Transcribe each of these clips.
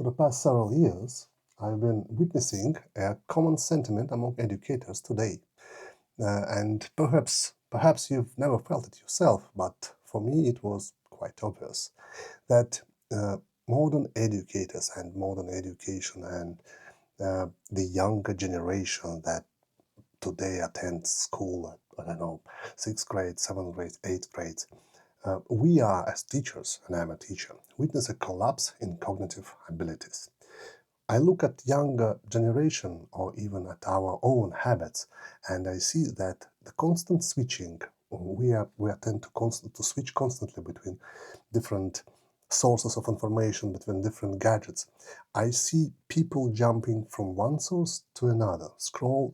For the past several years, I've been witnessing a common sentiment among educators today. And perhaps you've never felt it yourself, but for me it was quite obvious that modern educators and modern education and the younger generation that today attends school at, I don't know, 6th grade, 7th grade, 8th grade, we are, as teachers, and I'm a teacher, witness a collapse in cognitive abilities. I look at younger generation or even at our own habits, and I see that the constant switching, we tend to switch constantly between different sources of information, between different gadgets. I see people jumping from one source to another, scroll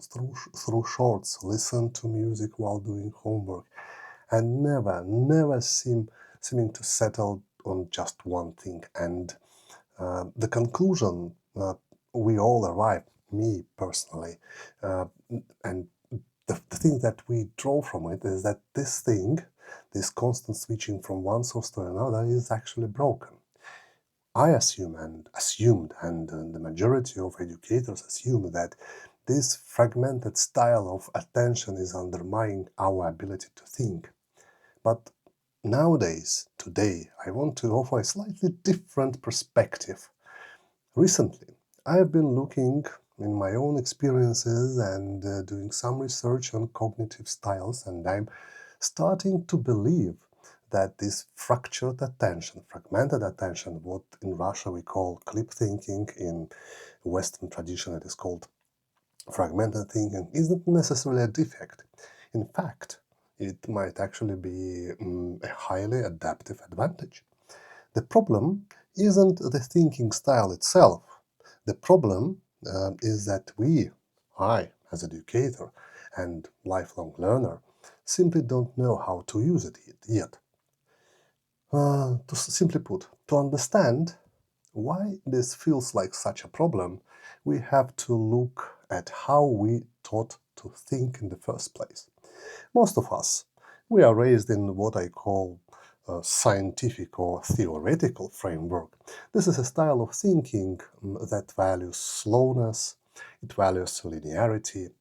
through shorts, listen to music while doing homework, and never seeming to settle on just one thing. And the conclusion we all arrive, me personally, uh, and the thing that we draw from it is that this constant switching from one source to another, is actually broken. I assumed, and the majority of educators assume that this fragmented style of attention is undermining our ability to think. But today, I want to offer a slightly different perspective. Recently, I have been looking in my own experiences and doing some research on cognitive styles, and I'm starting to believe that this fragmented attention, what in Russia we call clip thinking, in Western tradition it is called fragmented thinking, isn't necessarily a defect. In fact, it might actually be a highly adaptive advantage. The problem isn't the thinking style itself. The problem is that I, as educator and lifelong learner, simply don't know how to use it yet. Simply put, to understand why this feels like such a problem, we have to look at how we taught to think in the first place. Most of us, we are raised in what I call a scientific or theoretical framework. This is a style of thinking that values slowness, it values linearity.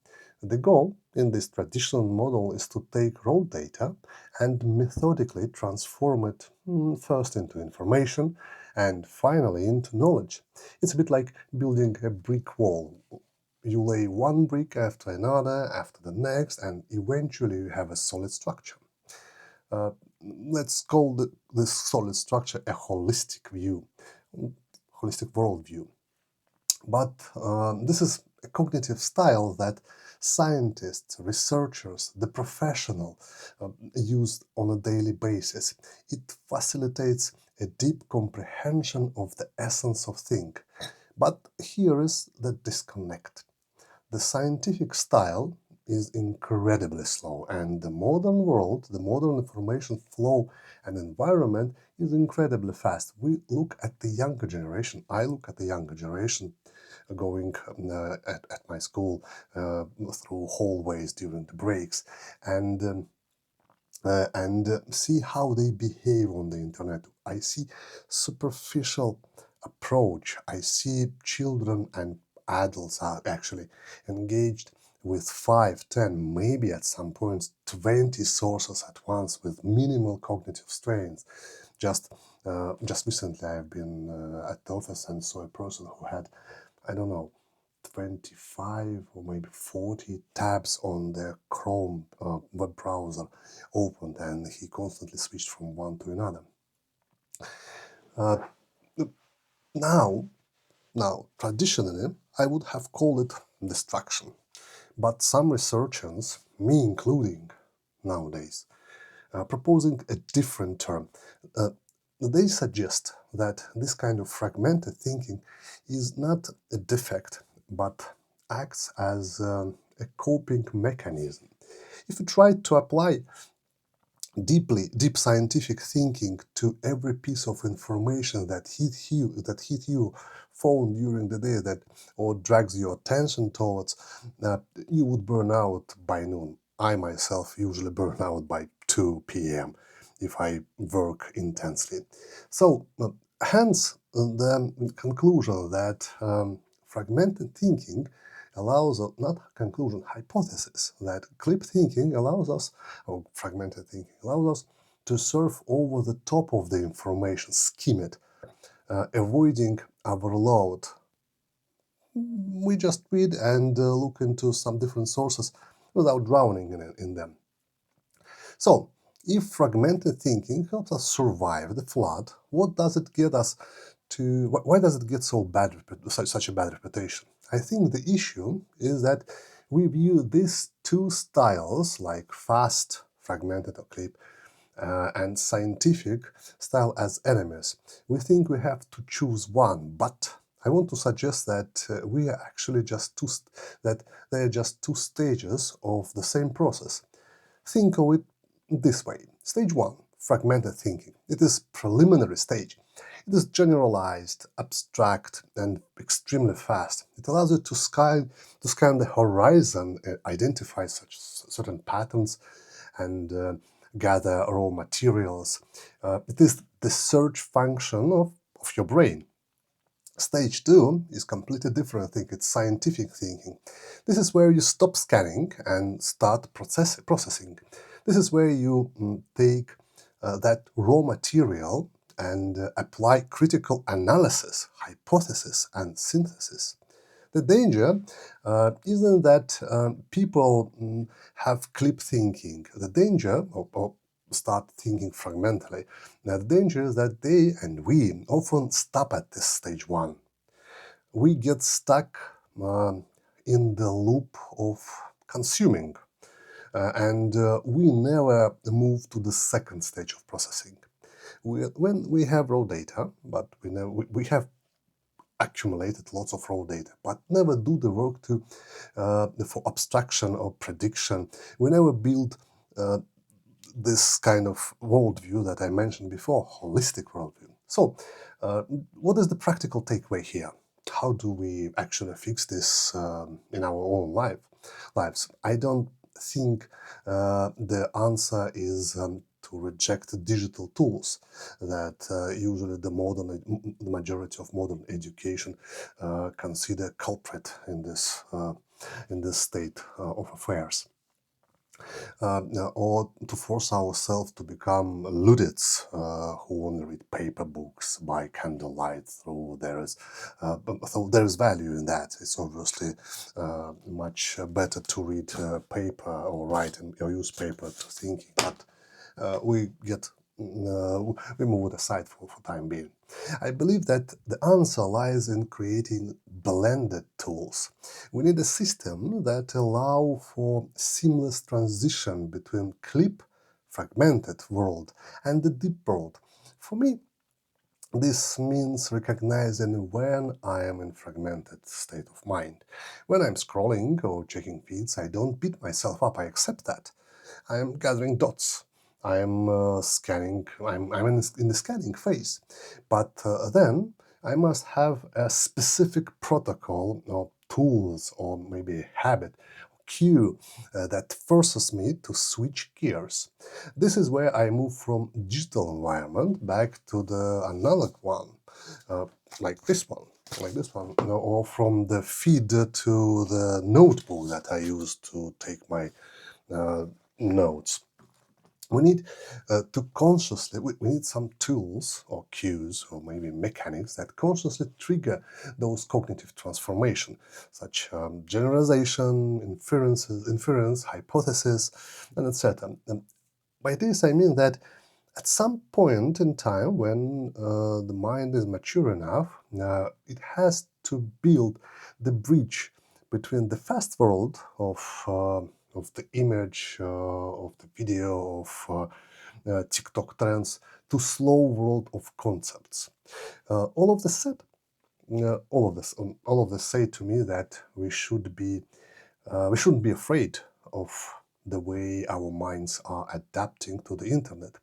The goal in this traditional model is to take raw data and methodically transform it first into information and finally into knowledge. It's a bit like building a brick wall. You lay one brick after another, after the next, and eventually you have a solid structure. Let's call this solid structure a holistic worldview. But this is a cognitive style that scientists, researchers, the professional use on a daily basis. It facilitates a deep comprehension of the essence of thing. But here is the disconnect. The scientific style is incredibly slow, and the modern world, the modern information flow and environment is incredibly fast. We look at the younger generation. I look at the younger generation going at my school through hallways during the breaks, and see how they behave on the internet. I see superficial approach. I see children and adults are actually engaged with 5, 10, maybe at some points 20 sources at once with minimal cognitive strains. Just recently I've been at the office and saw a person who had, I don't know, 25 or maybe 40 tabs on their Chrome web browser opened, and he constantly switched from one to another. Uh, now, traditionally, I would have called it distraction, but some researchers, me including nowadays, proposing a different term. They suggest that this kind of fragmented thinking is not a defect, but acts as a coping mechanism. If you try to apply deep scientific thinking to every piece of information that hit you phone during the day, or drags your attention towards, you would burn out by noon. I myself usually burn out by 2 p.m. if I work intensely. So hence the conclusion that fragmented thinking allows us, not conclusion, hypothesis, that clip thinking allows us, or fragmented thinking allows us to surf over the top of the information, skim it, avoiding overload. We just read and look into some different sources without drowning in them. So, if fragmented thinking helps us survive the flood, what does it get us to? Why does it get such a bad reputation? I think the issue is that we view these two styles, like fast, fragmented or clip, and scientific style, as enemies. We think we have to choose one, but I want to suggest that we are actually that they are just two stages of the same process. Think of it this way. Stage 1, fragmented thinking. It is preliminary stage. It is generalized, abstract, and extremely fast. It allows you to scan the horizon, identify certain patterns, and gather raw materials. It is the search function of your brain. Stage 2 is completely different thing. It's scientific thinking. This is where you stop scanning and start processing. This is where you take that raw material and apply critical analysis, hypothesis, and synthesis. The danger isn't that people have clip thinking. The danger, or start thinking fragmentally, the danger is that they and we often stop at this stage 1. We get stuck in the loop of consuming, and we never move to the second stage of processing. When we have raw data, but we have accumulated lots of raw data, but never do the work for abstraction or prediction. We never build this kind of worldview that I mentioned before, holistic worldview. So, what is the practical takeaway here? How do we actually fix this in our own lives? I don't think the answer is to reject digital tools that usually the majority of modern education consider culprit in this state of affairs. Or to force ourselves to become Luddites who only read paper books by candlelight. So there is value in that. It's obviously much better to read paper or write or use paper to thinking, but we move it aside for time being. I believe that the answer lies in creating blended tools. We need a system that allows for seamless transition between clip, fragmented world and the deep world. For me, this means recognizing when I am in fragmented state of mind. When I'm scrolling or checking feeds, I don't beat myself up, I accept that. I am gathering dots. I am scanning, I'm in the scanning phase. But then I must have a specific protocol or tools or maybe a habit, cue that forces me to switch gears. This is where I move from digital environment back to the analog one, like this one, or from the feed to the notebook that I use to take my notes. We need to consciously, we need some tools or cues or maybe mechanics that consciously trigger those cognitive transformation, such generalization, inference, hypothesis, and etc. And by this I mean that at some point in time when the mind is mature enough, it has to build the bridge between the fast world of the image, of the video, of TikTok trends, to slow world of concepts. All of this said, all of this say to me that we shouldn't be afraid of the way our minds are adapting to the internet.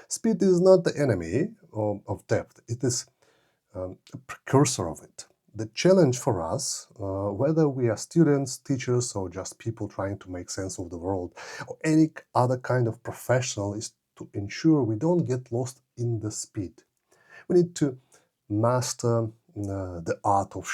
Speed is not the enemy of depth; it is a precursor of it. The challenge for us, whether we are students, teachers, or just people trying to make sense of the world, or any other kind of professional, is to ensure we don't get lost in the speed. We need to master the art of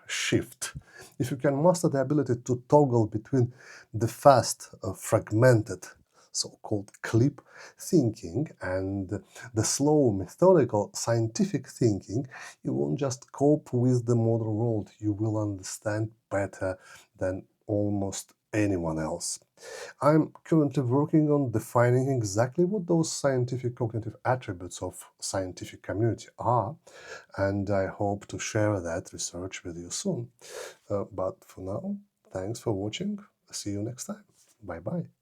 shift. If you can master the ability to toggle between the fast, fragmented, so-called clip thinking and the slow, methodical, scientific thinking, you won't just cope with the modern world, you will understand better than almost anyone else. I'm currently working on defining exactly what those scientific cognitive attributes of scientific community are, and I hope to share that research with you soon. But for now, thanks for watching. See you next time. Bye-bye.